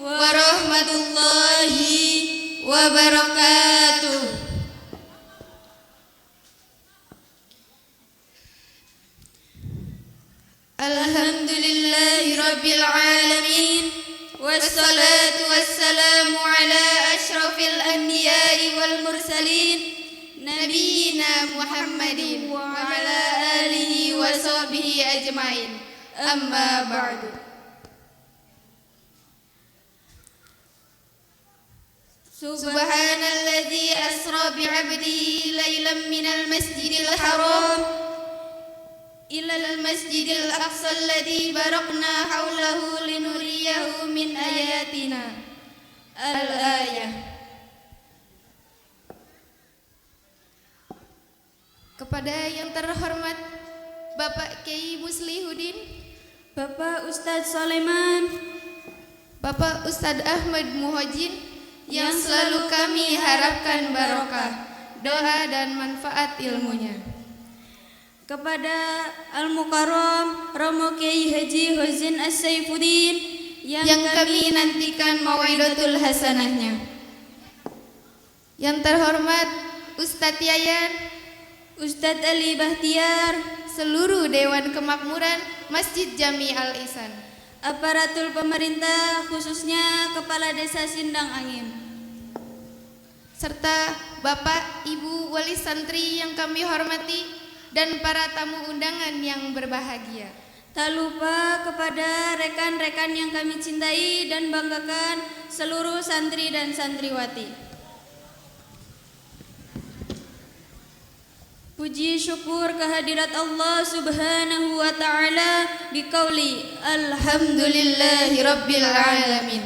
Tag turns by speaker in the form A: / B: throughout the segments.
A: warahmatullahi wabarakatuh. Alhamdulillahi rabbil alamin, wassalatu wassalamu ala ashrafil anbiya'i wal mursalin, nabiyyina Muhammadin wa ala alihi wa sahbihi ajmain. Amma ba'du. Subhanalladzi asra bi'abdihi laylan minal masjidil haram ilal masjidil aqsa alladzi barakna haulahu linuriyahu min ayatina. Al-ayah. Kepada yang terhormat Bapak Kiai Muslihuddin, Bapak Ustadz Soleman, Bapak Ustadz Ahmad Muhajin, yang selalu kami harapkan barokah, doa dan manfaat ilmunya. Kepada Al-Mukarram Romo Kiai Haji Hozin As-Saifuddin, yang kami nantikan mau'idatul hasanahnya. Yang terhormat Ustadz Yayan, Ustadz Ali Bahtiar, seluruh Dewan Kemakmuran Masjid Jami Al-Ihsan, aparatur pemerintah khususnya Kepala Desa Sindang Angin, serta Bapak Ibu Wali Santri yang kami hormati dan para tamu undangan yang berbahagia. Tak lupa kepada rekan-rekan yang kami cintai dan banggakan, seluruh santri dan santriwati. Puji syukur kehadirat Allah Subhanahu wa ta'ala biqauli alhamdulillahi rabbil alamin,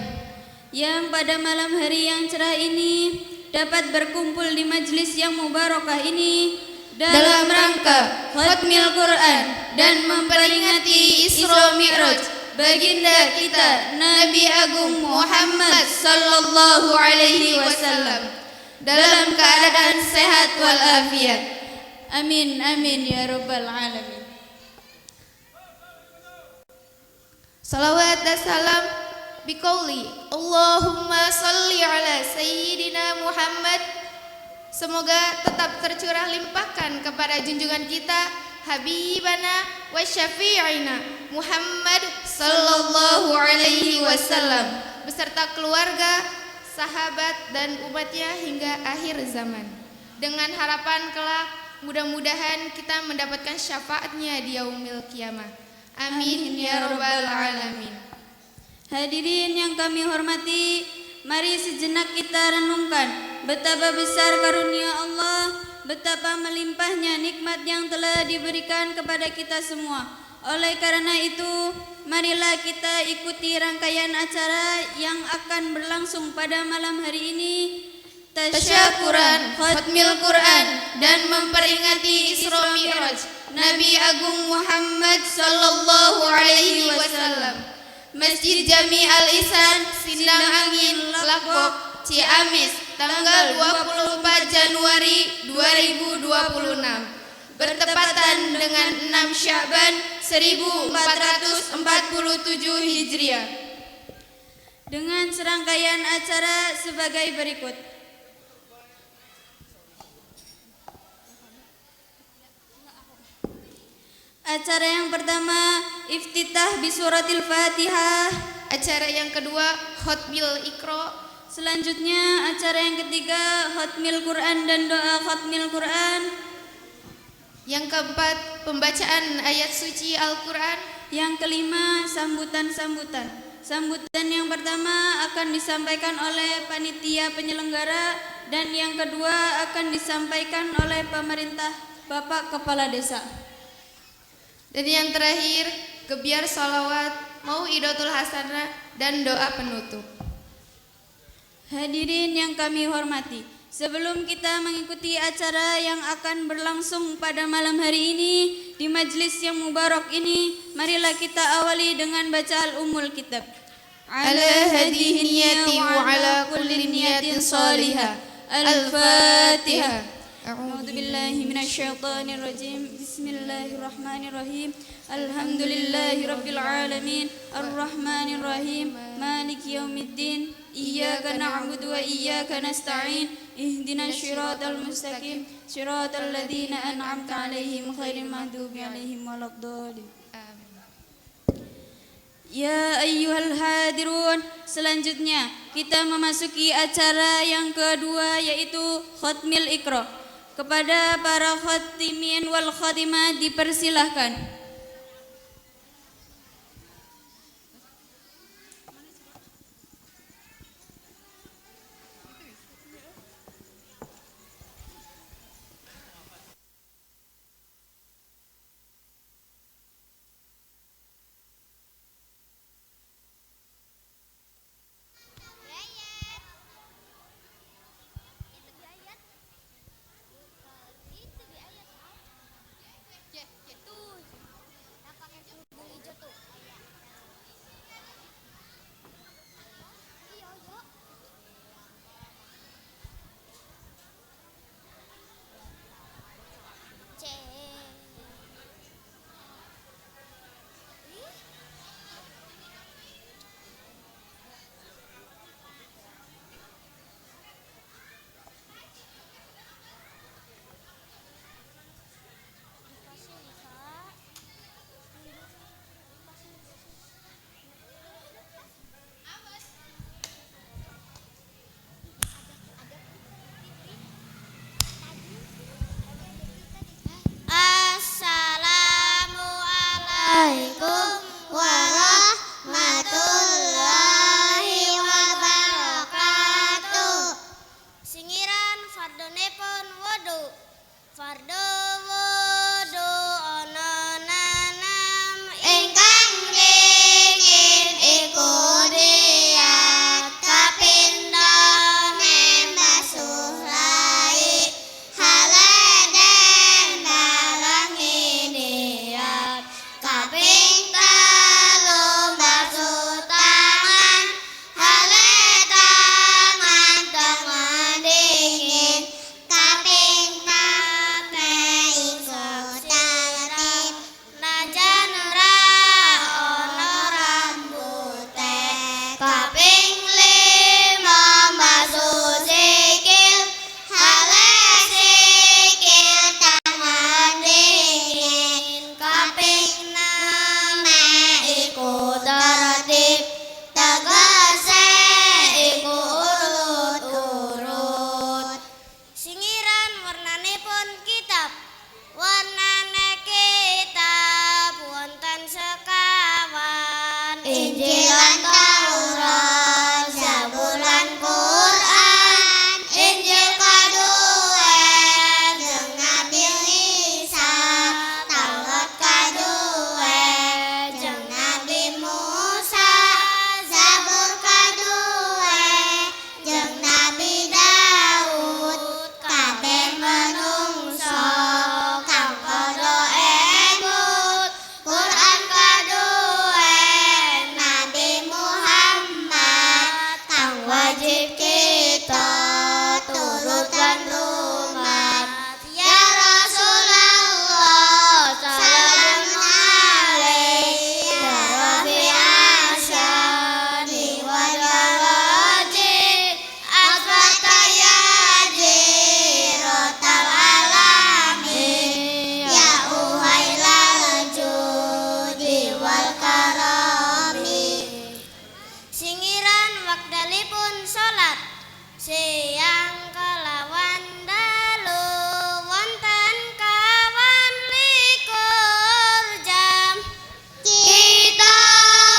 A: yang pada malam hari yang cerah ini dapat berkumpul di majlis yang mubarakah ini dalam rangka khatmil Quran dan memperingati Isra Mi'raj baginda kita Nabi Agung Muhammad sallallahu alaihi wasallam dalam keadaan sehat walafiat. Amin amin ya rabbal alamin. Salawat dan salam biqauli Allahumma salli ala sayyidina Muhammad, semoga tetap tercurah limpahkan kepada junjungan kita Habibana wa syafi'ina Muhammad sallallahu alaihi wasallam beserta keluarga, sahabat dan umatnya hingga akhir zaman. Dengan harapan kelak mudah-mudahan kita mendapatkan syafaatnya di yaumil qiyamah. Amin ya rabbal alamin. Hadirin yang kami hormati, mari sejenak kita renungkan betapa besar karunia Allah, betapa melimpahnya nikmat yang telah diberikan kepada kita semua. Oleh karena itu, marilah kita ikuti rangkaian acara yang akan berlangsung pada malam hari ini, tasyakuran khatmil Quran dan memperingati Isra Mi'raj Nabi Agung Muhammad sallallahu alaihi wasallam. Masjid Jami Al-Ihsan, Sindang Angin, Lakbok, Ciamis, tanggal 24 Januari 2026 bertepatan dengan 6 Sya'ban 1447 Hijriah, dengan serangkaian acara sebagai berikut. Acara yang pertama iftitah bi suratil Fatihah. Acara yang kedua khatmil Iqra. Selanjutnya acara yang ketiga khatmil Quran dan doa khatmil Quran. Yang keempat pembacaan ayat suci Al-Quran. Yang kelima sambutan-sambutan. Sambutan yang pertama akan disampaikan oleh panitia penyelenggara dan yang kedua akan disampaikan oleh pemerintah Bapak Kepala Desa. Dan yang terakhir, gebiar sholawat, mau'idatul hasanah, dan doa penutup. Hadirin yang kami hormati, sebelum kita mengikuti acara yang akan berlangsung pada malam hari ini di majlis yang mubarak ini, marilah kita awali dengan baca al-ummul kitab. Ala hadihi niyati wa ala kulli niyatin salihah. Al-Fatihah. A'udzu billahi minasyaitonir rajim. Bismillahirrahmanirrahim. Alhamdulillahirabbil alamin. Arrahmanirrahim. Maliki yaumiddin. Iyyaka na'budu wa iyyaka nasta'in. Ihdinas siratal mustaqim. Siratal ladzina an'amta 'alaihim ghairil maghdubi 'alaihim waladdallin. Ya ayyuhal hadirun, selanjutnya kita memasuki acara yang kedua yaitu Khatmil Iqra. Kepada para khatimin wal khatimah dipersilahkan.
B: Assalamualaikum warahmatullahi wabarakatuh. Singiran fardhonipun wudu. Fardhu wudu ana nanam ingkang dingin iku diat kapindho nembasuh lai haleden dalangi diat kaping telu basuh tangan hale tangan tangan dingin kaping pame iso tartib najan ora ono rambute kaping lima basuh sikil hale sikil tangan dingin kaping neme iku tertib tegese iku urut-urut. Singiran warnanipun kitab. Warnane kitab wonten sekawan. Injil lan Taurat, Zabur lan Quran. Injil kaduwe jeung Nabi Isa, Taurat kaduwe jeung Nabi Musa, Zabur kaduwe jeung Nabi Daud. Kabeh manungsa kang padha enut. Quran kaduwe Nabi Muhammad kang wajib kita turut lan rumat. Ya Rasulullah salam alaik ya Rabbi asyani wa daraji aswata ya jirotal alamin ya uhailal judi wal karami. Singiran wekdalipun salat siang kelawan dalu wonten kawan likur jam. Kita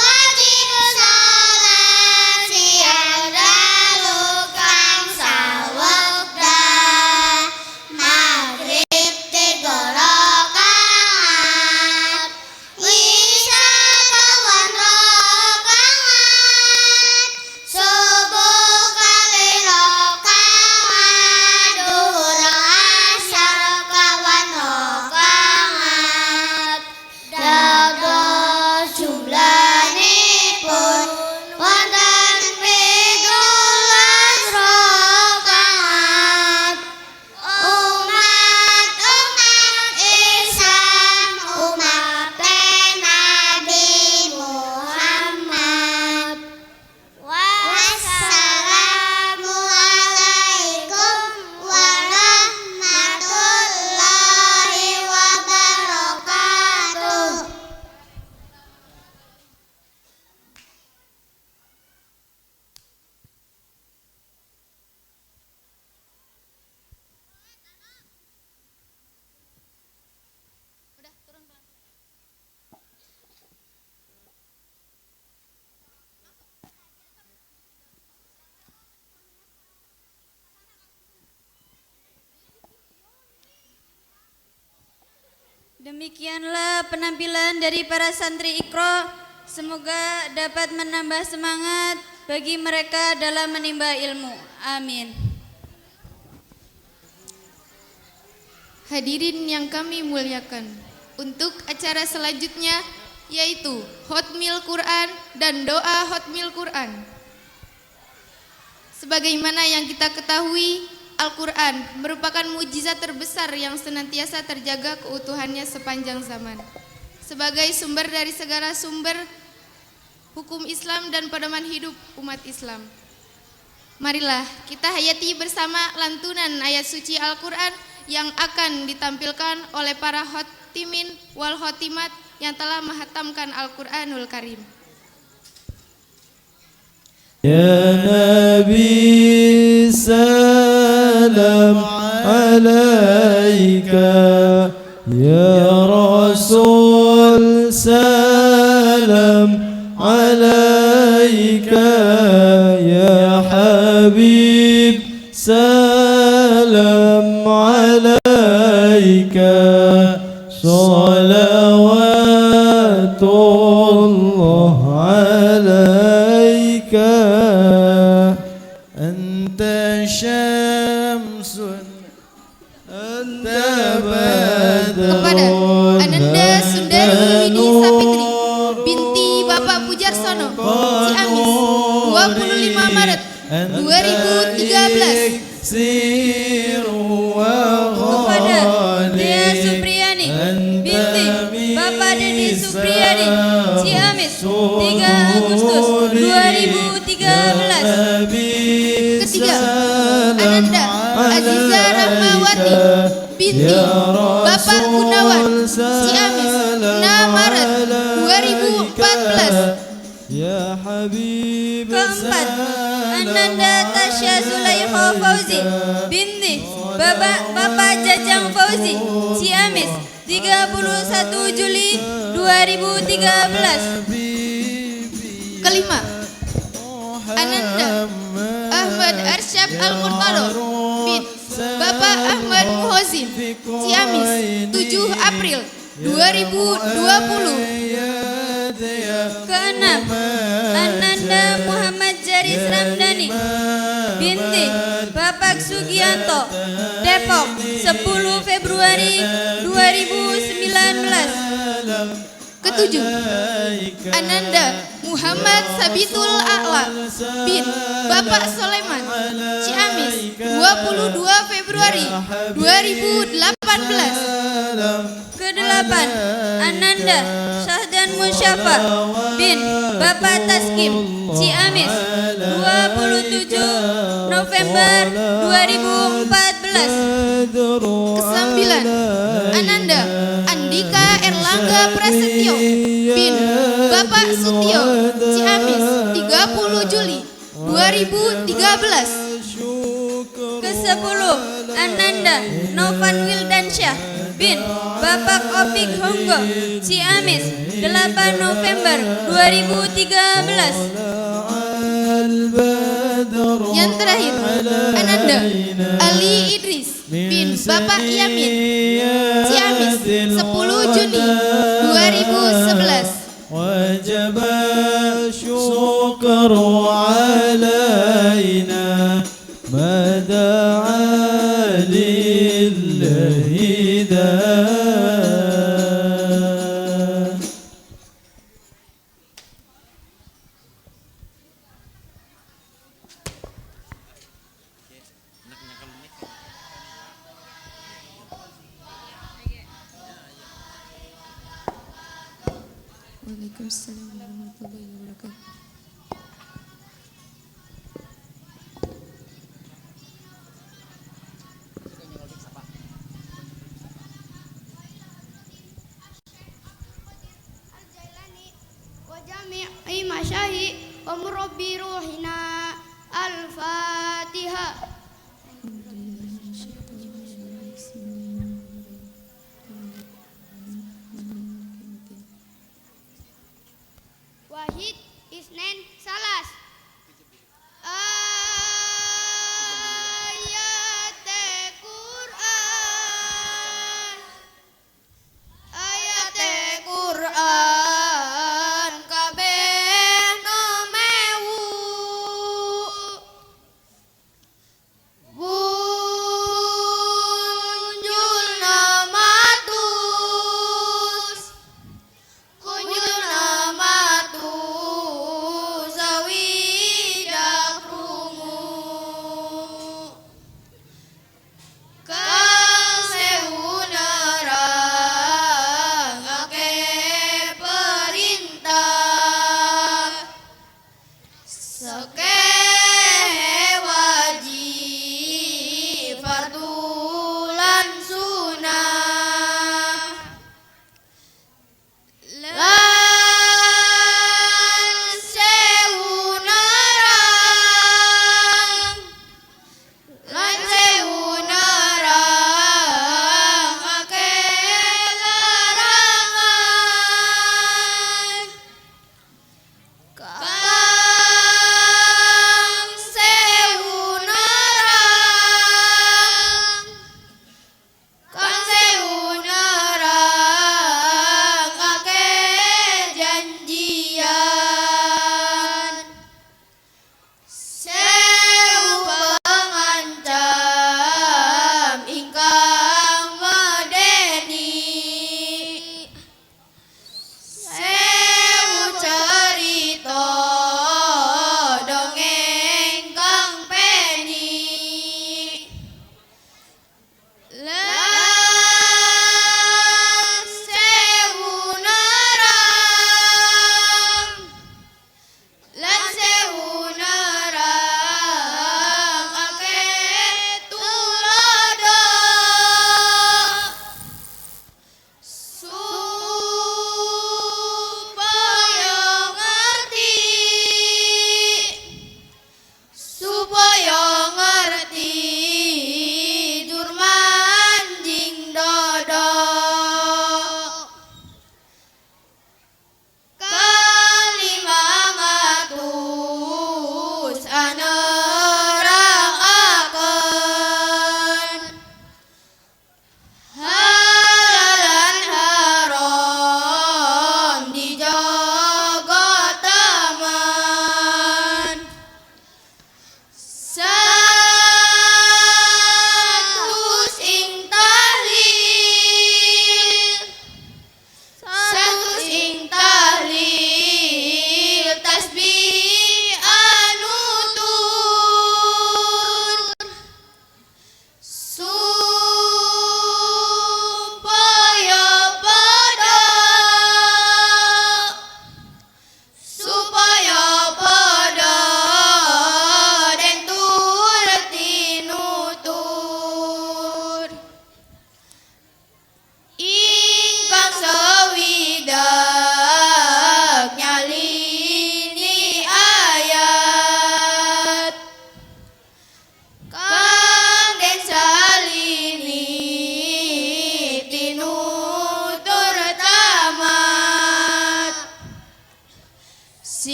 B: wajib salat siang dalu kang sawegdah. Maghrib 3 rakaat, Isya kawan rakaat, subuh kali rakaat.
A: Demikianlah penampilan dari para santri Iqra. Semoga dapat menambah semangat bagi mereka dalam menimba ilmu. Amin.
C: Hadirin yang kami muliakan, untuk acara selanjutnya yaitu Hotmil Quran dan doa Hotmil Quran. Sebagaimana yang kita ketahui, Al-Quran merupakan mukjizat terbesar yang senantiasa terjaga keutuhannya sepanjang zaman. Sebagai sumber dari segala sumber hukum Islam dan pedoman hidup umat Islam. Marilah kita hayati bersama lantunan ayat suci Al-Quran yang akan ditampilkan oleh para khotimin wal khotimat yang telah menghatamkan Al-Quranul Karim.
D: Ya Nabi salam alaika, Ya Rasul salam alaika, Ya Habib salam alaika, salawatullah alaika, anta syamsun anta
C: Kepada Ananda Sundari Widi Sapitri binti Bapak Pujarsono Ciamis 25 Maret 2013.
A: Kepada Dea Supriyani binti Bapak Dedi Supriyani Ciamis 3 Agustus 2013.
C: Ketiga, Ananda Aziza Rahmawati binti Bapak Gunawan Ciamis 6 Maret 2014.
D: Ya Habib.
A: Keempat, Ananda Tasya Zulaikha Fauzi binti Bapak Jajang Fauzi Ciamis 31 Juli 2013.
C: Kelima, Ananda Ahmad Arsyad Al-Murtado bin Bapak Ahmad Muhozin Ciamis 7 April 2020.
A: Keenam, Ananda Muhammad Jaris Ramdhani binti Bapak Sugianto Depok 10 Februari 2019. Ketujuh, Ananda Muhammad Sabitul A'la bin Bapak Soleman Ciamis 22 Februari 2018. Kedelapan, Ananda Syahdan Musyafa bin Bapak Taskim Ciamis 27 November 2014. Kesembilan, Ananda Andika Erlangga Prasetyo bin Bapak Sutio Ciamis 30 Juli 2013. Kesepuluh, Ananda Novan Wildansyah bin Bapak Opik Honggo Ciamis 8 November 2013. Yang terakhir, Ananda Ali Idris bin Bapak Yamin Ciamis 10 Juni 2011.
D: وجب الشكر علينا ما دعا لله داع.
C: Waalaikumsalam warahmatullahi wabarakatuh.
B: Jami'i masyahi wa murabbi ruhina al-Fatihah. Wahid Isnen Salas ayat Quran Oke wajib fardulan sunah lan sewu narang akeh larangan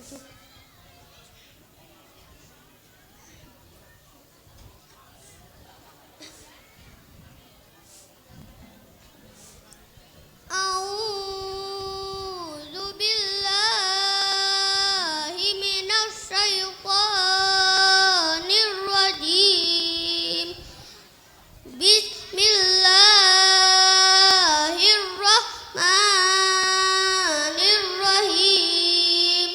B: A'udzu billahi minasy syaithanir rajim. Bismillahirrahmanirrahim.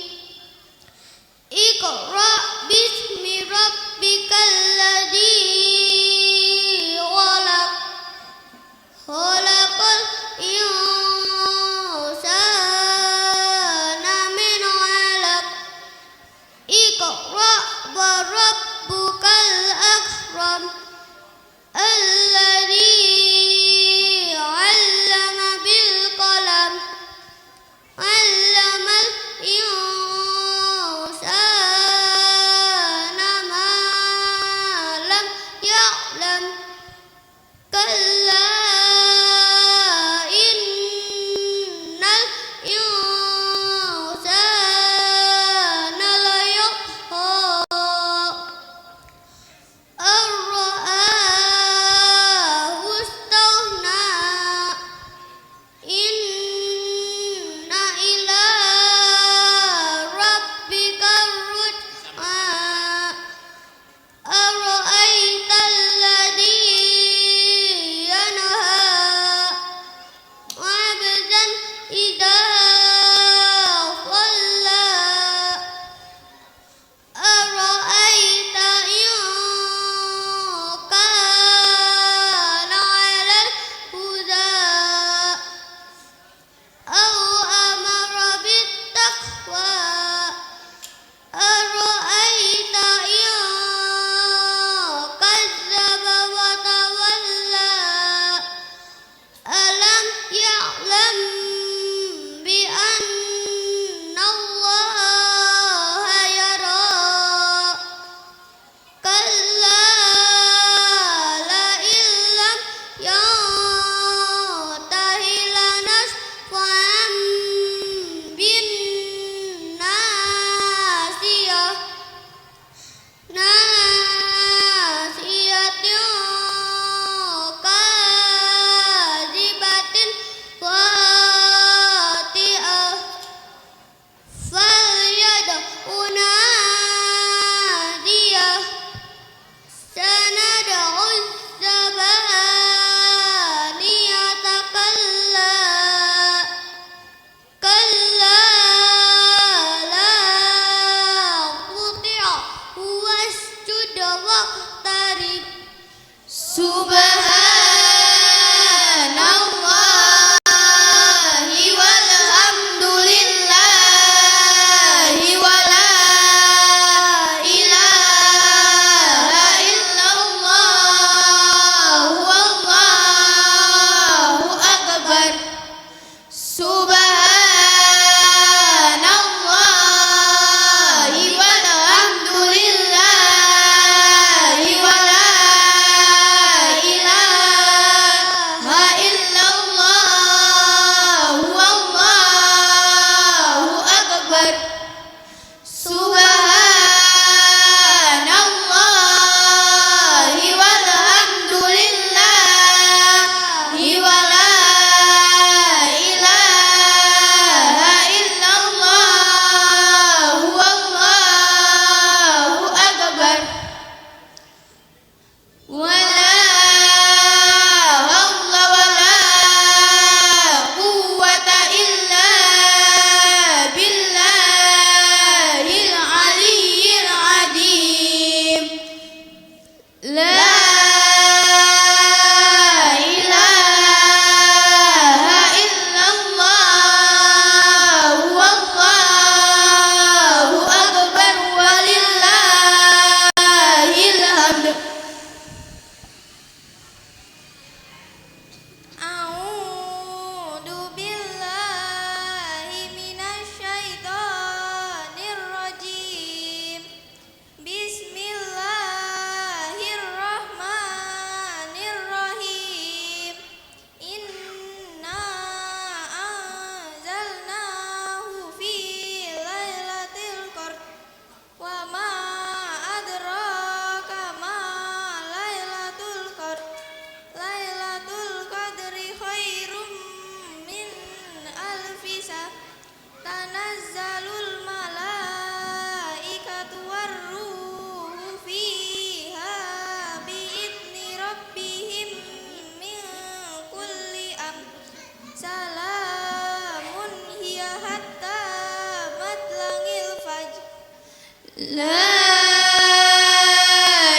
A: La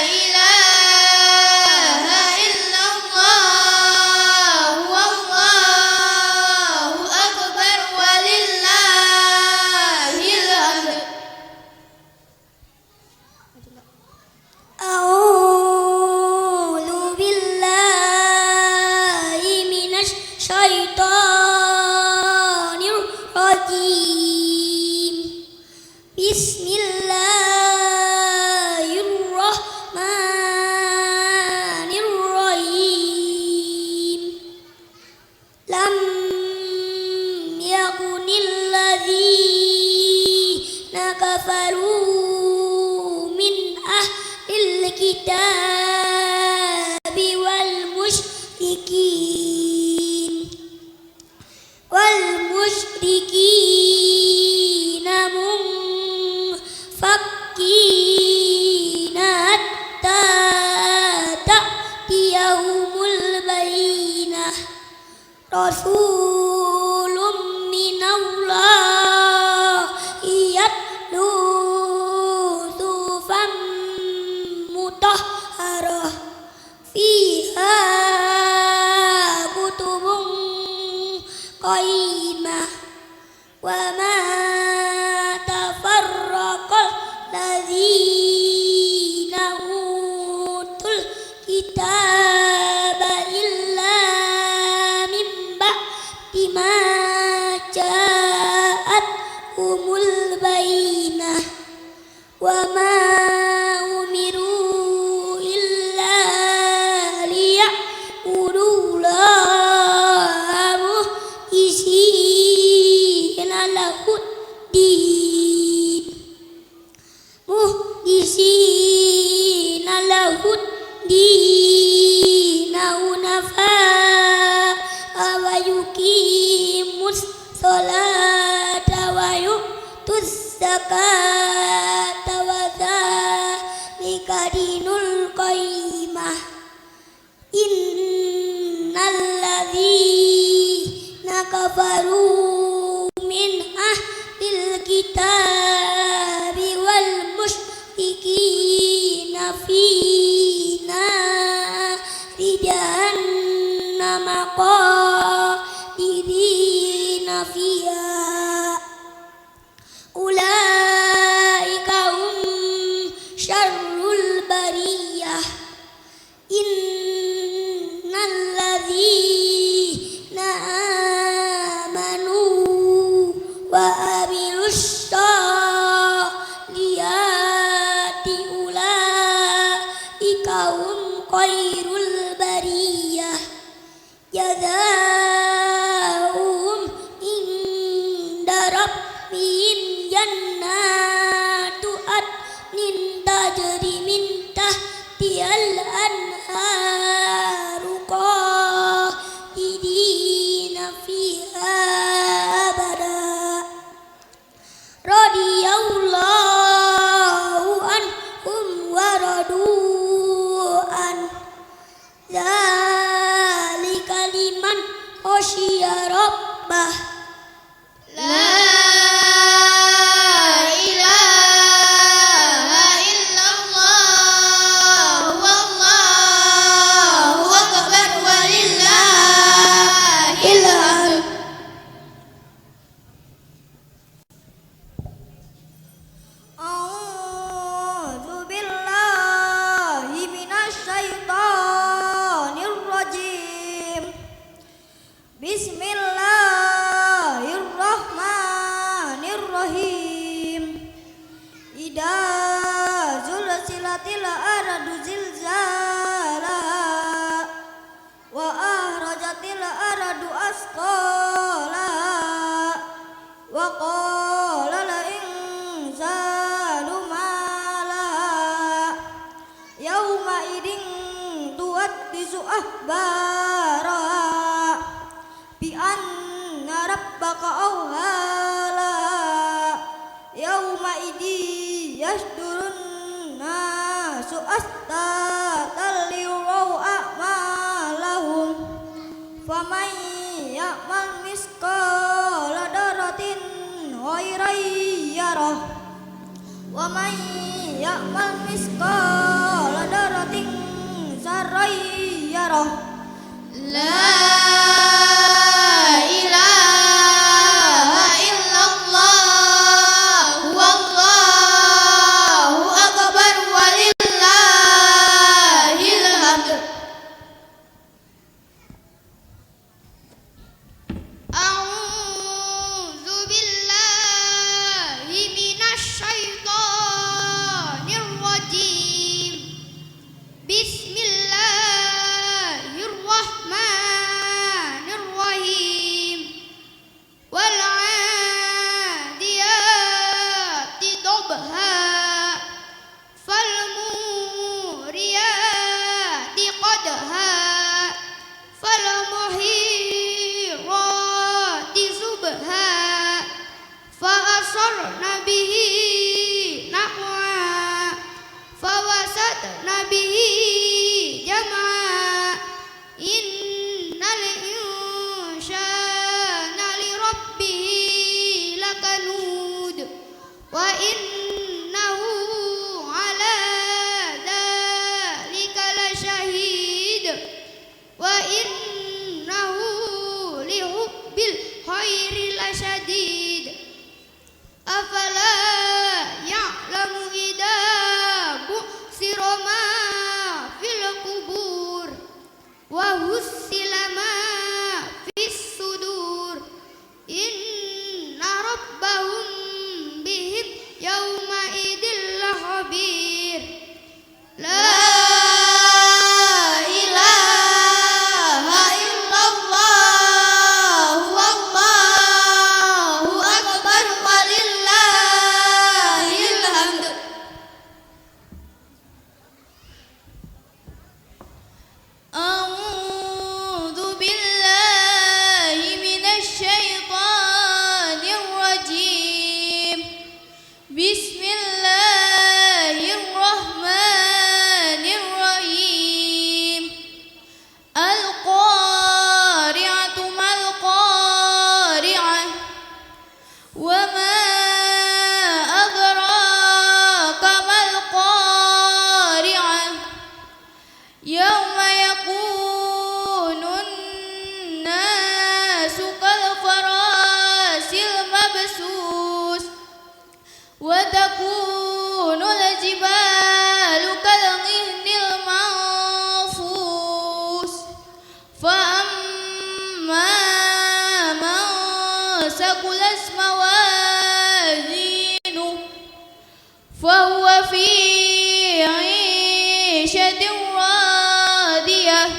A: ilaha illallah wallahu akbar walillahil hamd.
B: A'udzu billahi minasy syaithanir rajim. Bismillahirrahmanirrahim. Lam yakunil ladzina kafaru min ahlil kitabi wal musyrikin munfakkina hatta ta'tiyahumul bayyinah. Rasulun minallahi yatlu suhufan mutahharah fiha kutubun qayyimah wa ma tafarraqal ladzina utul kitaba illa min ba'di ma ja'athumul bayyinah wa ma umiru illa liya'budu llaha mukhlisina lahud-din hunafa wa yuqimus sholata wa yu'tuz zakata wa dzalika dinul qayyimah. Innal ladzina kafaru min ahlil kitabi wal musyrikina fi nari jahannam khalidina fiha ulaika hum syarrul bariyah. Innal ladzina amanu wa amilus sholihati ulaika hum khairul bariyah. Jazaohum inda rabbihim jannatu adnin tajri min tahtihal anharu khalidina fiha abada. Radiyallahu anhum wa radu an. Dzalika liman khasyiya rabbah.
A: La ilaha illallah wallahu akbar walillahil hamd.
B: A'udzu billahi minasy syaithanir rajim. Bismillahirrahmanirrahim. Idza zulzilatil ardu zilzalaha wa ahrajatil ardu asqalaha wa qala al insanu ma laha yauma idin tuwaddisu ahbaraha bi anna rabbaka awhalaha yauma idin yasdurun nasu astatan liyuraw a'malahum faman ya'mal misqala daratin khairan yarah wa man ya'mal misqala dzarratin dzarran yarah.
C: La ilaha illallah wallahu akbar walillahil hamd. A'udzu billahi minasy syaithanir rajim. Bismillahirrahmanirrahim. Wal 'adiyati dhabha fal muriyati qadha fal muhirati subha fa asarna bihi naqwa fa wasatna bihi jam'a. Innal insana li rabbih lakanud wa innahu ala dzalika lasyahid wa innahu li hubbil khairi lasyadid. Afala ya'lamu idza bu'sira ma fil qubur wa hussila ma fis sudur. Inna rabbahum bihim yawma idil khabir. La ilaha illallah wallahu akbar walillahil hamd. A'udzu billahi minasy syaithanir rajim. Bismillahirrahmanirrahim. Al-qari'atu mal qari'ah wa ma adraka mal qari'ah. Yauma yakunun nasu kal farasil mabsus wa takunul jibalu kal ghihnil manfus fa amma man saqulas mawazinu fa huwa fi 'ishatin radiyah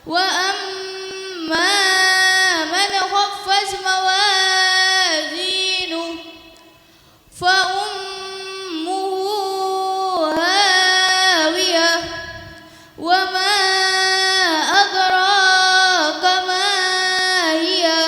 C: wa amma man khaffat mawazinu fa ummuhu hawiyah wa ma adraka ma hiya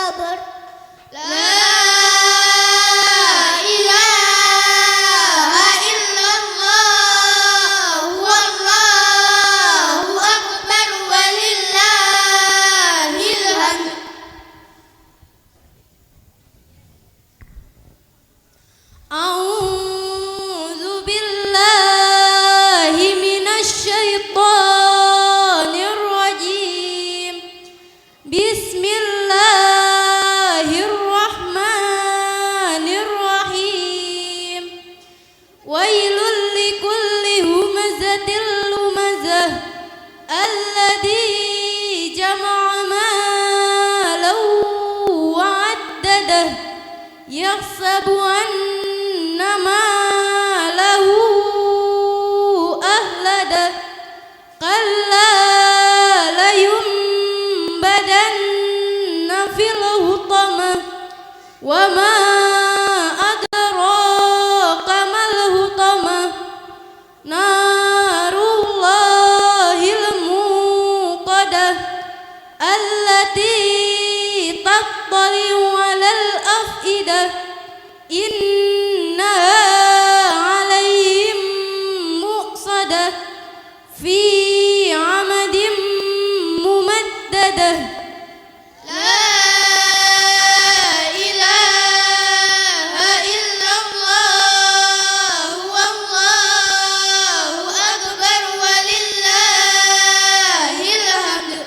B: Sabr.
C: La ilaha illallah wallahu akbar walillahil hamd.
A: A'udzu billahi minasy syaithanir rajim. Bismillahirrahmanirrahim. Wailul likulli humazatil lumazah alladzi jama'a malan wa 'addadah yahsabu anna malahu ahladah kalla layumbadanna fil hutamah wa ma adraka mal hutamah narullahil muqadah allati tattali'u 'alal afidah innaha 'alaihim muqsadah fi 'amadin mumaddadah.
C: La ilaha illallah wallahu akbar walillahil hamd.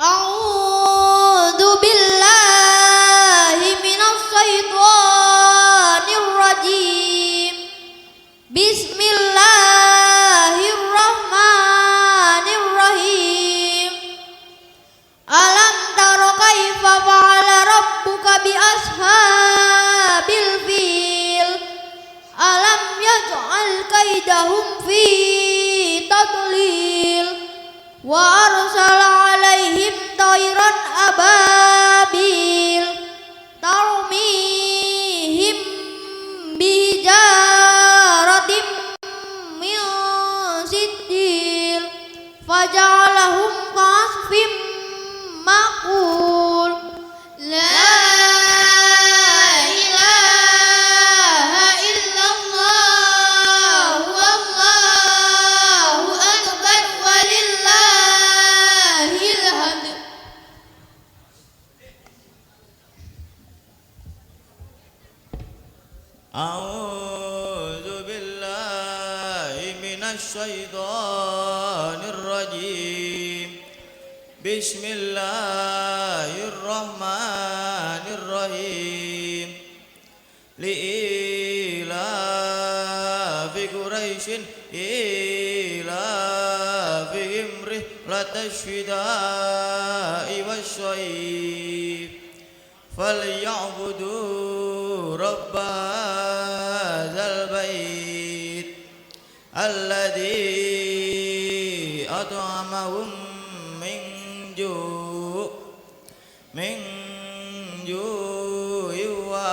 B: A'udzu billahi minasy syaithanir rajim. Bismillahirrahmanirrahim. Alam tara kaifa fa'ala rabbuka bi ashabil fil. Alam yaj'al kaidahum fi tadlil. Wa arsala 'alaihim tayran ababil tarmihim bijaratin min sijil faja'alahum ka'asfin ma'kul.
C: La ilaha illallah wallahu akbar walillahil hamd.
D: A'udzu billahi minasy syaithanir rajim. Bismillahirrahmanirrahim. Li'ilafi Quraisyin ilafihim rihlatash shita'i wasyayf falyabudu rabb hadzal bait alladzi at'amahum min ju'i wa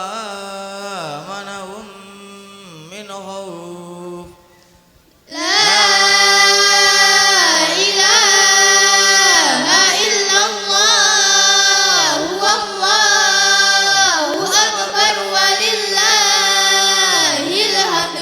D: amanahum min khauf.
C: La ilaha illallah wallahu akbar walillahil hamd.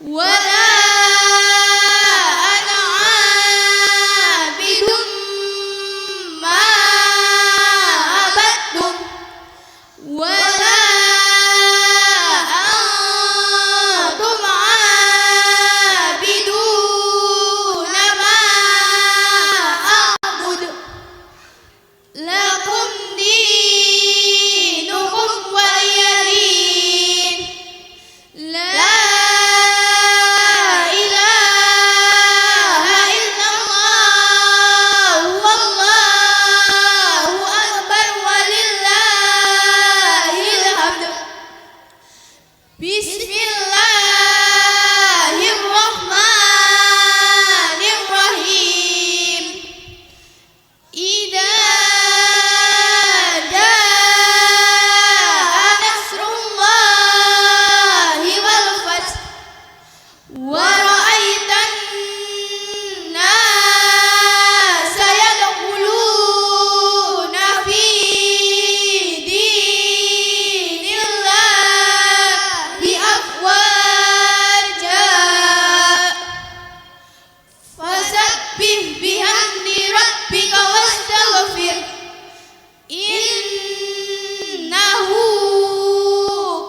C: ولا أنا عابد ما عبدتم ولا أنتم عابدون ما أعبد لكم دينكم ولي دين لا إله إلا الله والله أكبر ولله الحمد بسم الله الرحمن الرحيم إذا جاء نصر الله والفتح ورأيت الناس يدخلون في دين الله أفواجا فسبح بحمد ربك واستغفر إنه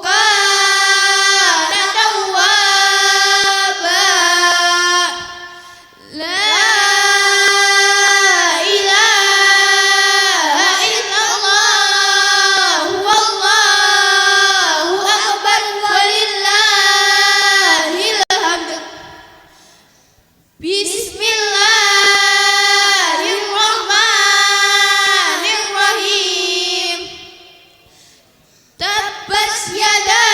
C: كان توابا لا إله إلا الله والله أكبر ولله الحمد بسم الله الرحمن الرحيم تبت يدا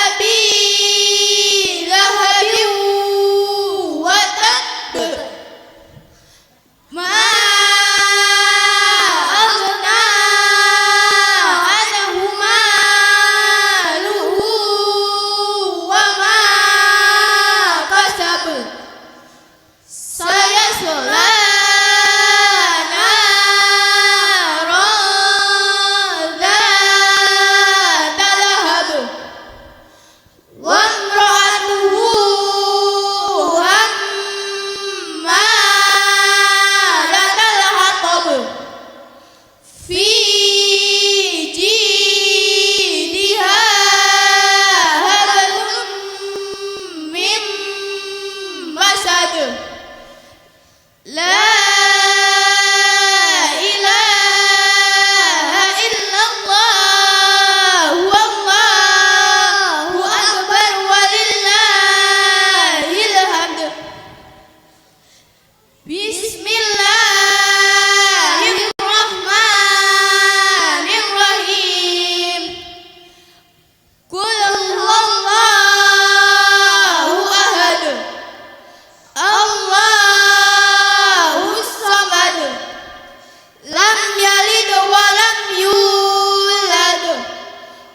C: أبي لهب وتب ما أغنى عنه ماله وما كسب سيصلى نارا ذات لهب وامرأته حمالة الحطب في جيدها حبل من مسد لا إله إلا الله والله أكبر ولله الحمد بسم الله الرحمن الرحيم قل هو الله أحد الله الصمد لم يلد ولم يولد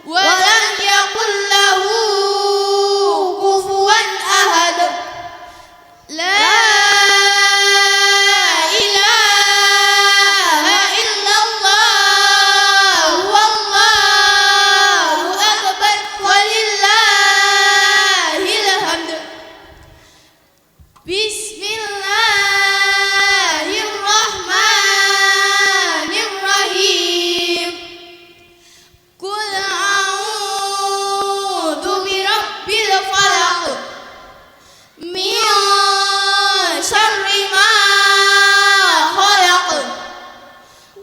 C: ولم يكن له كفوا أحد لا إله إلا الله والله أكبر ولله الحمد بسم الله الرحمن الرحيم قل أعوذ برب الفلق من شر ما خلق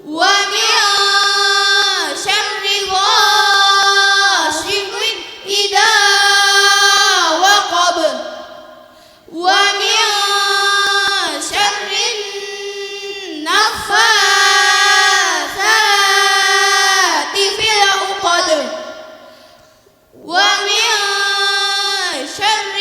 C: ومن شر غاسق إذا وقب ومن شر النفاثات في العقد ومن شر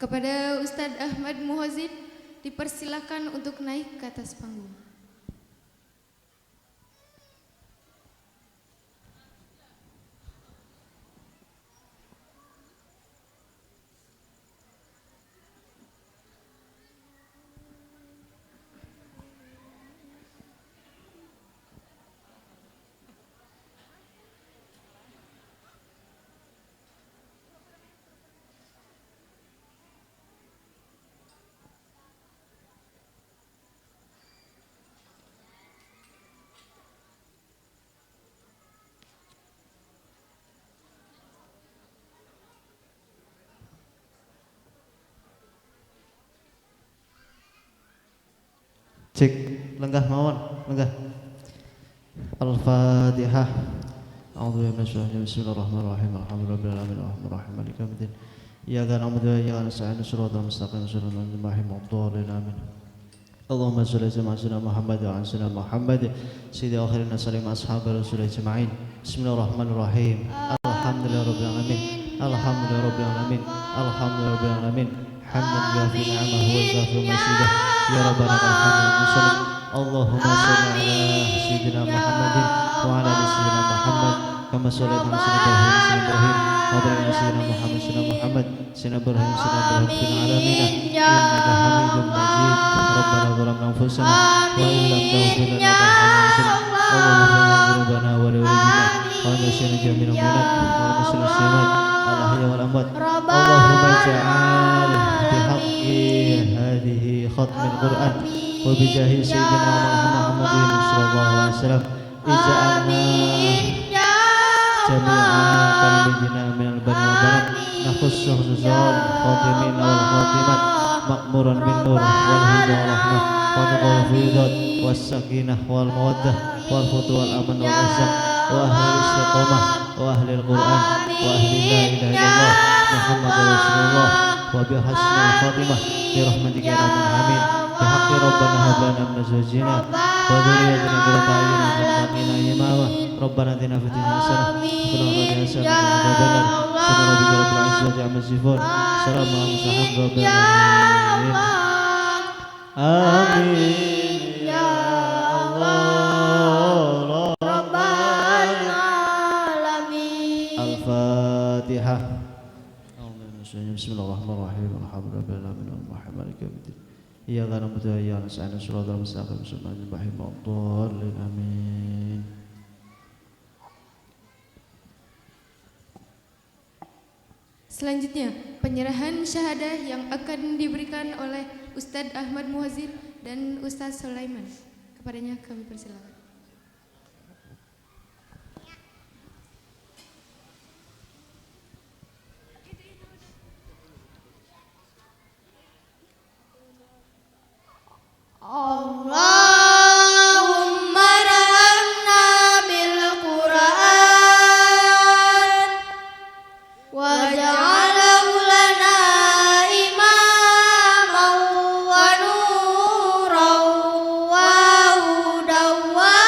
C: Kepada Ustadz Ahmad Muhozin dipersilakan untuk naik ke atas panggung.
E: Cek, lenggah mawon, lenggah. Al-Fatihah. A'udzu billahi minasyaitonir rajim. Bismillahirrahmanirrahim. Alhamdulillahirabbil alamin arrahmanirrahim maliki yaumiddin. Iyyaka na'budu wa iyyaka nasta'in shiratal mustaqim shiratal ladzina an'amta 'alaihim amin. Allahumma shalli ala sayyidina Muhammad wa ala sayyidina Muhammad sayyidil akhirin salim ashabi rasul ajma'in. Bismillahirrahmanirrahim. Alhamdulillahirabbil alamin. Alhamdulillahirabbil alamin. Alhamdulillahirabbil alamin. Hamdan yafi ni'amahu wa yafi masidah. Ya Rabbana alhamdulillah. Allahumma shalli ala sayyidina Muhammadin wa ala ali sayyidina Muhammad kama shallaita ala sayyidina Ibrahim wa ala sayyidina Muhammad sayyidina Muhammad sayyidina Ibrahim fil alamin innaka Hamidum Majid. Rabbana zalamna anfusana wa in lam taghfir lana wa tarhamna Allahumma ighfir lana wa li walidina wa nashina jami'an minat wa nashina muslimat al-ahya wal amwat. Allahumma ij'al bihaqqi hadhihi khatmil Qur'an wa bijahi sayyidina Muhammadin sallallahu alaihi wasallam ij'alna jami'an kalbina minal bani wal banat nakhussu khususan khatimin wal khatimat makmuran bin nur wal hidayah rahmah wa taqwa fidat was sakinah wal mawaddah wal futu wal aman wal ihsan wa ahli istiqamah wa ahli al-Qur'an wa ahli la ilaha illallah Muhammadur Rasulullah wa bihasnil khatimah bi rahmatika ya arhamar rahimin bihaqqi rabbana hab lana min azwajina wa dhurriyyatina qurrata a'yunin warzuqna imama rabbana atina fid dunya hasanah wa fil akhirati hasanah wa qina adzabannar subhana rabbika rabbil izzati amma yasifun salamun alal mursalin rabbil alamin amin ya Allah rabbal alamin. Al-Fatihah. Bismillahirrahmanirrahim. Alhamdulillahirabbil alamin arrahmanir maliki yaumiddin. Iyyaka na'budu wa iyyaka nasta'in shiratal mustaqim shiratal ladzina an'amta 'alaihim amin.
C: Selanjutnya, penyerahan syahadah yang akan diberikan oleh Ustadz Ahmad Muhozin dan Ustadz Sulaiman. Kepadanya kami persilakan.
B: Allahumma rahamna bil Qur'an waj'alhu lana imaman wa nuran wa hudan wa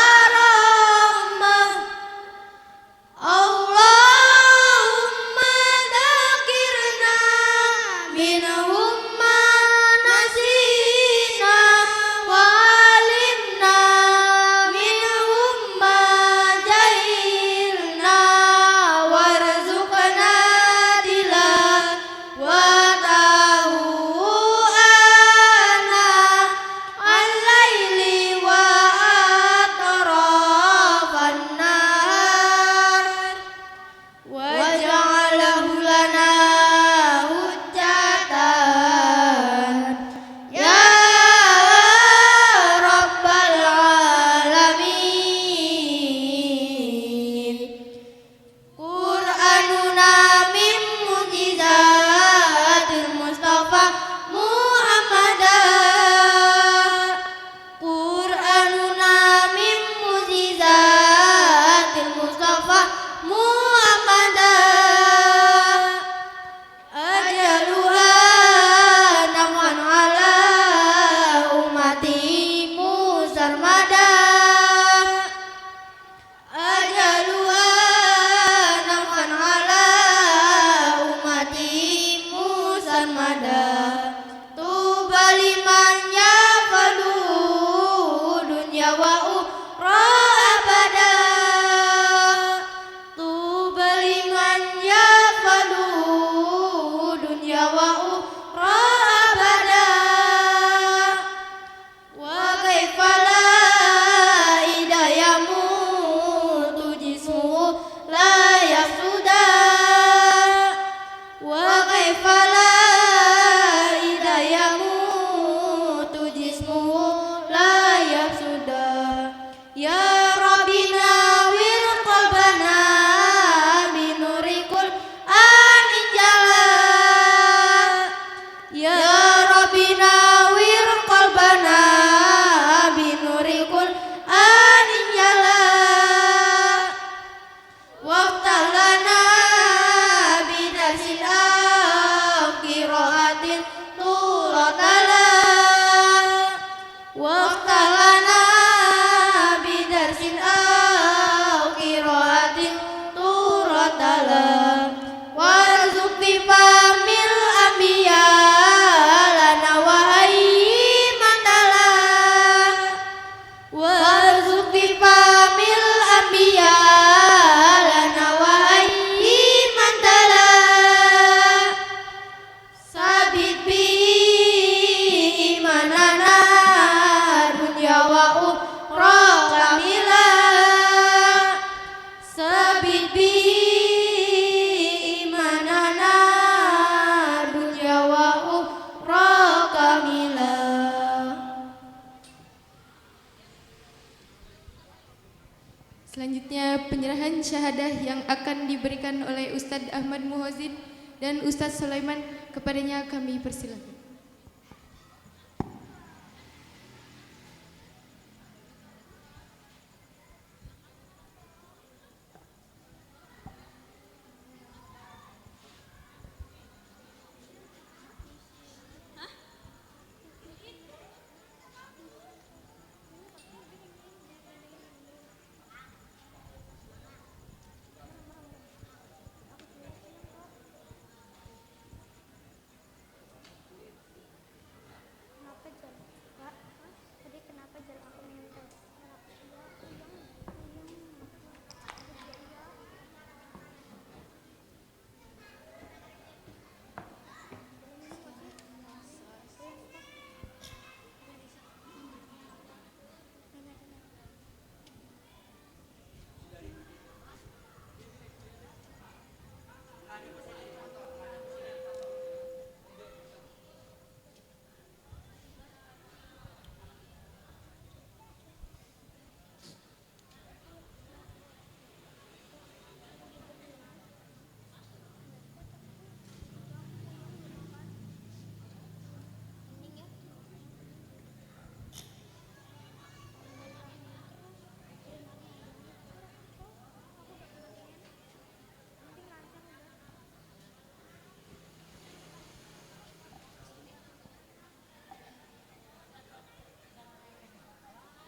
C: Selanjutnya penyerahan syahadah yang akan diberikan oleh Ustadz Ahmad Muhozin dan Ustadz Sulaiman, kepadanya kami persilakan.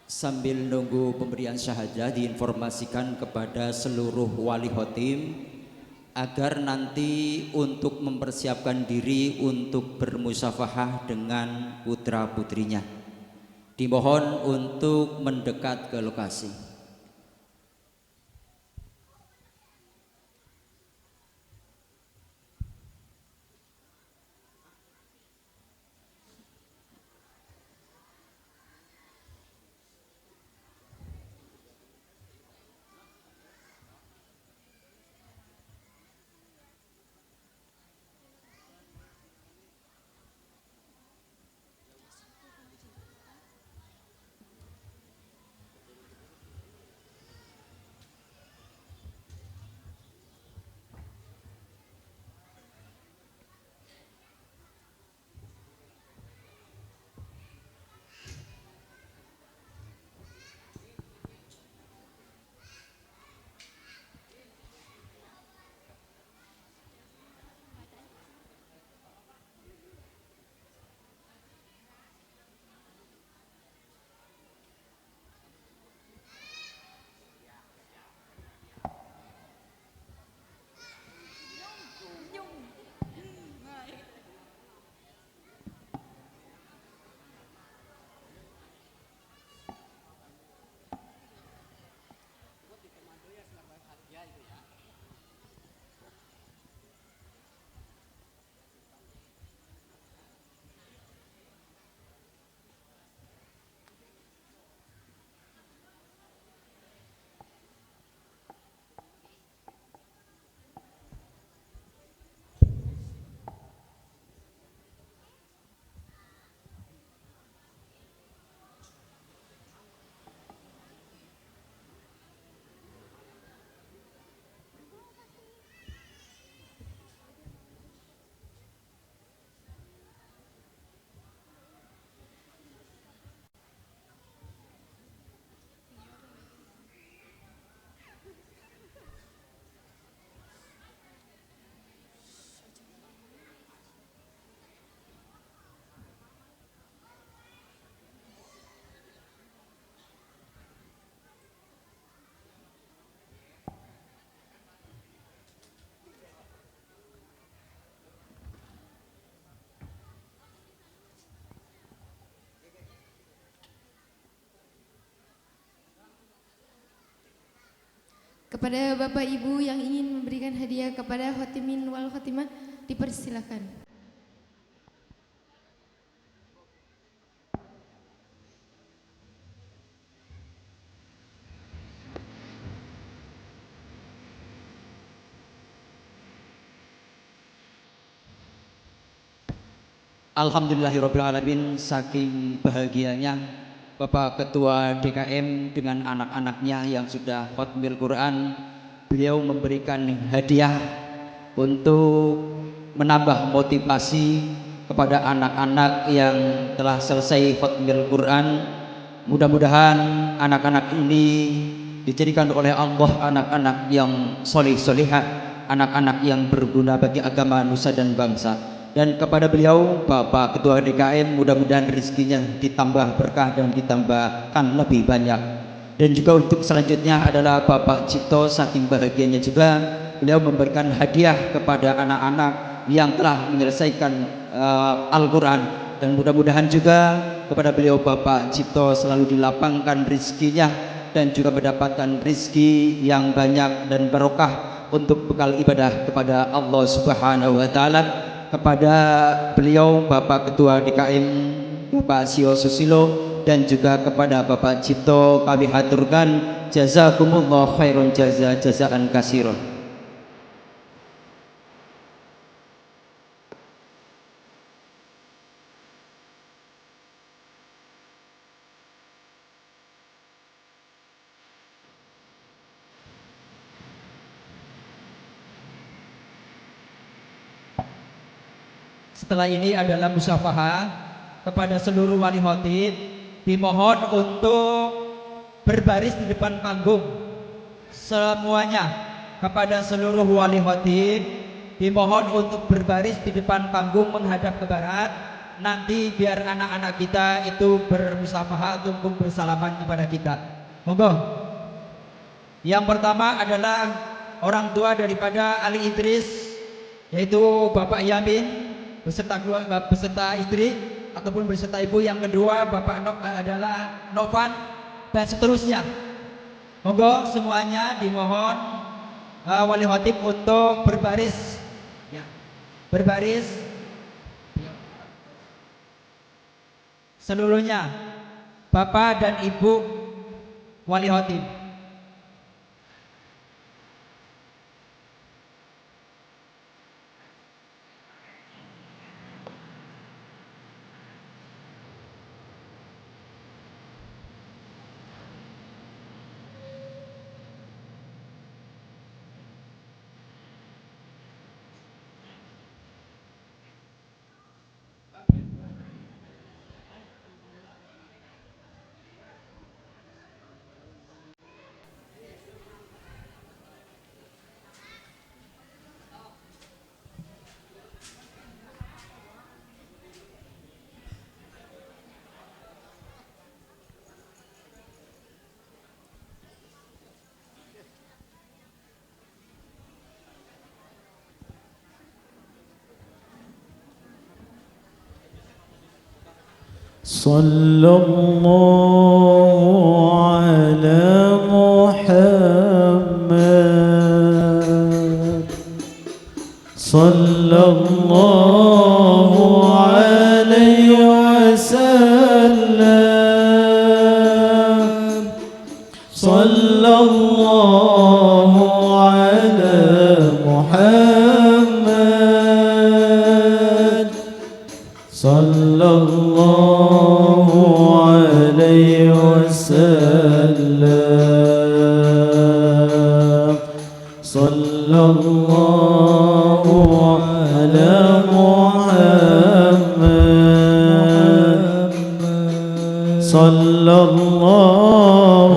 F: Sambil nunggu pemberian syahadah, diinformasikan kepada seluruh wali khotim agar nanti untuk mempersiapkan diri untuk bermusafahah dengan putra putrinya. Dimohon untuk mendekat ke lokasi.
C: Kepada Bapak Ibu yang ingin memberikan hadiah kepada khotimin wal khotimah, dipersilakan.
F: Alhamdulillahirrabbilalamin, saking bahagianya Bapak Ketua DKM dengan anak-anaknya yang sudah khatmil Quran, beliau memberikan hadiah untuk menambah motivasi kepada anak-anak yang telah selesai khatmil Quran. Mudah-mudahan anak-anak ini dijadikan oleh Allah anak-anak yang soleh-solehah, anak-anak yang berguna bagi agama, nusa dan bangsa. Dan kepada beliau Bapak Ketua DKM, mudah-mudahan rezekinya ditambah berkah dan ditambahkan lebih banyak. Dan juga untuk selanjutnya adalah Bapak Cipto, saking bahagianya juga beliau memberikan hadiah kepada anak-anak yang telah menyelesaikan Al-Quran. Dan mudah-mudahan juga kepada beliau Bapak Cipto selalu dilapangkan rezekinya dan juga mendapatkan rezeki yang banyak dan barokah untuk bekal ibadah kepada Allah Subhanahu wa taala. Kepada beliau Bapak Ketua DKM Bapak Sio Susilo dan juga kepada Bapak Cipto kami haturkan jazakumullah khairon jazaan kasiron.
G: Setelah ini adalah musyafahah kepada seluruh wali khotib. Dimohon untuk berbaris di depan panggung semuanya. Kepada seluruh wali khotib dimohon untuk berbaris di depan panggung menghadap ke barat. Nanti biar anak-anak kita itu bermusyafahah untuk bersalaman kepada kita. Monggo. Yang pertama adalah orang tua daripada Ali Idris, yaitu Bapak Yamin beserta istri ataupun beserta ibu. Yang kedua Bapak adalah Novan dan seterusnya. Monggo semuanya dimohon wali khotib untuk berbaris ya. Berbaris seluruhnya, Bapak dan Ibu wali khotib.
E: صلى الله على محمد صلى الله عليه وسلم صلى الله على محمد صلى الله عليه وسلم صلى الله على محمد صلى الله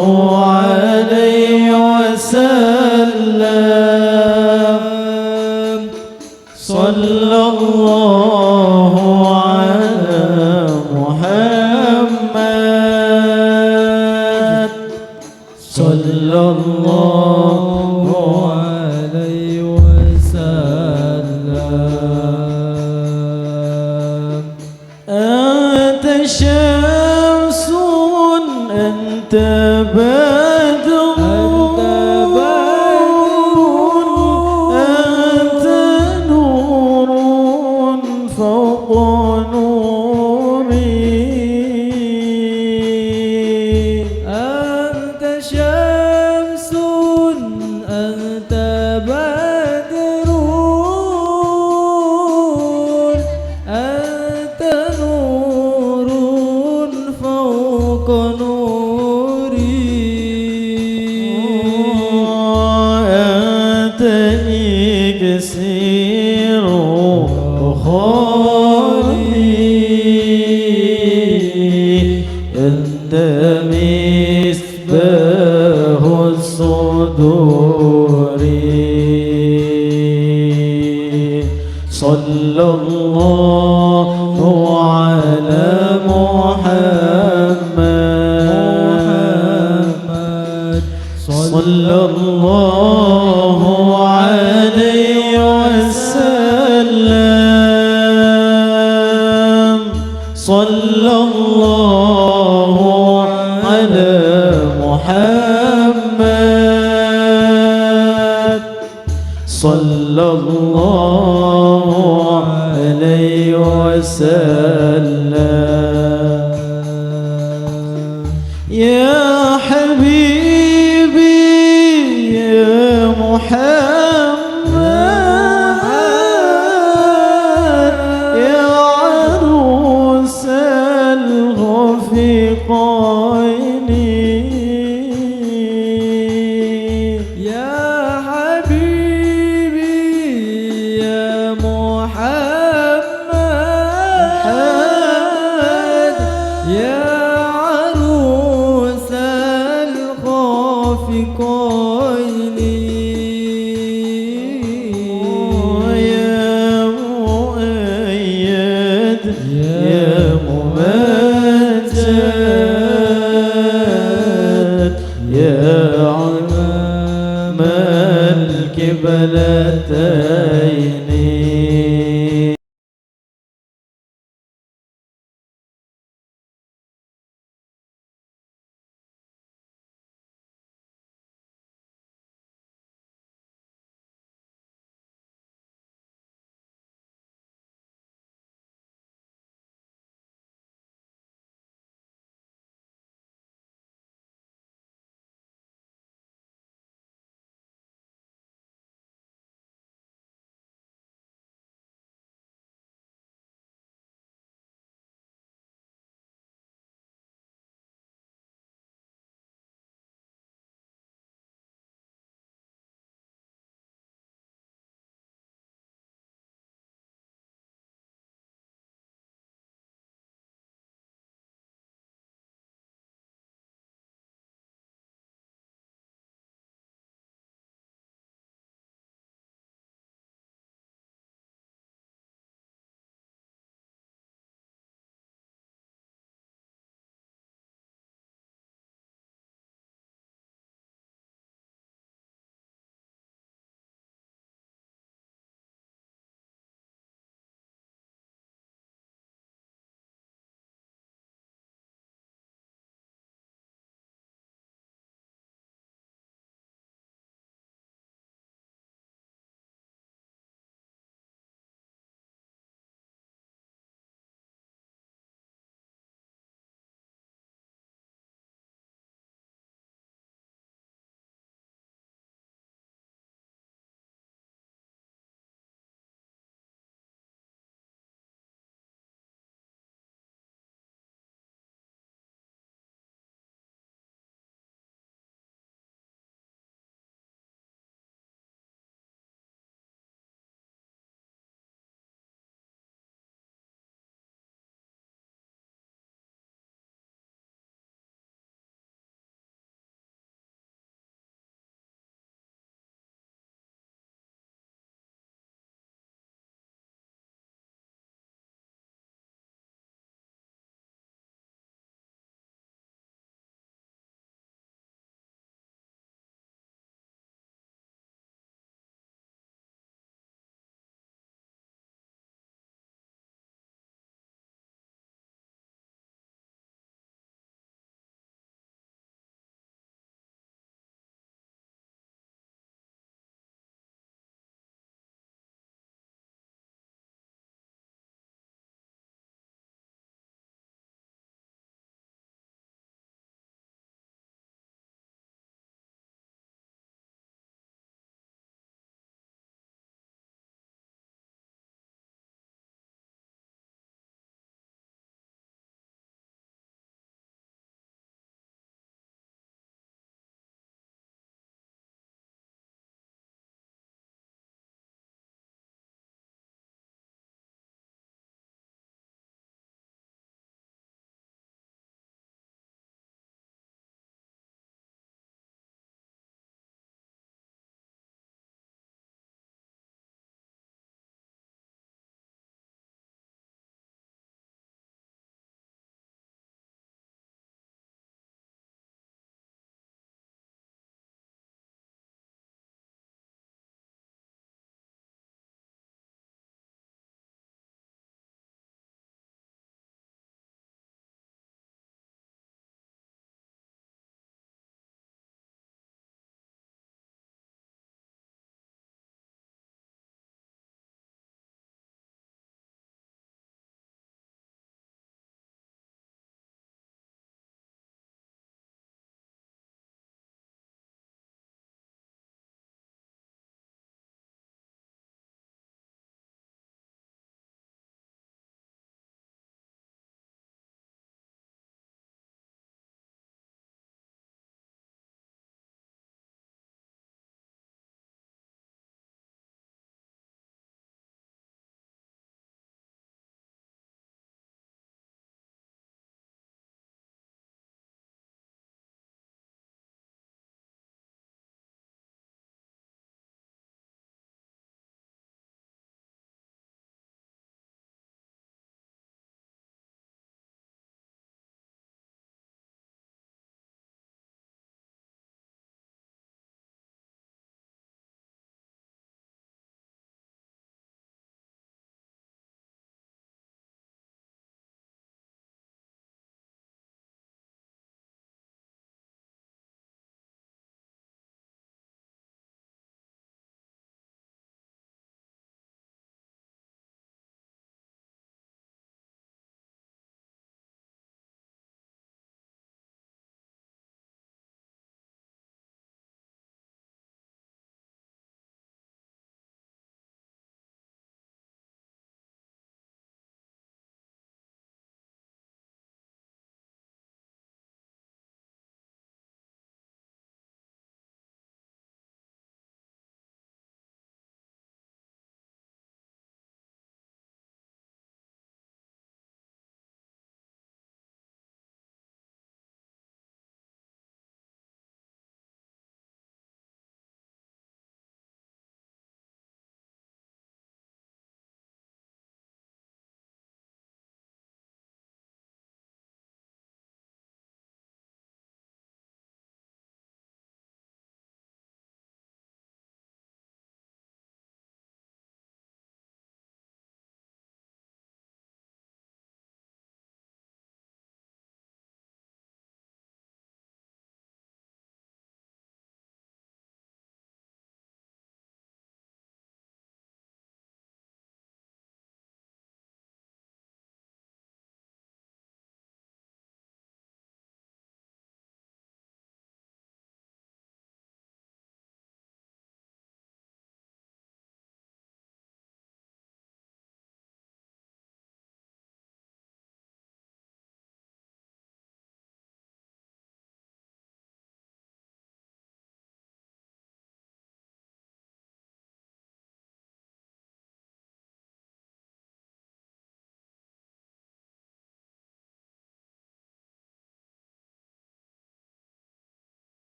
E: عليه وسلم صلى الله على محمد صلى الله عليه وسلم أنت شمس أنت بدر أنت نور فوق نوري أنت شمس أنت بدر أنت نور فوق صلى الله على محمد صلى الله عليه وسلم يا حبيبي يا محمد يا عروس الغفقين يا حبيبي يا محمد يا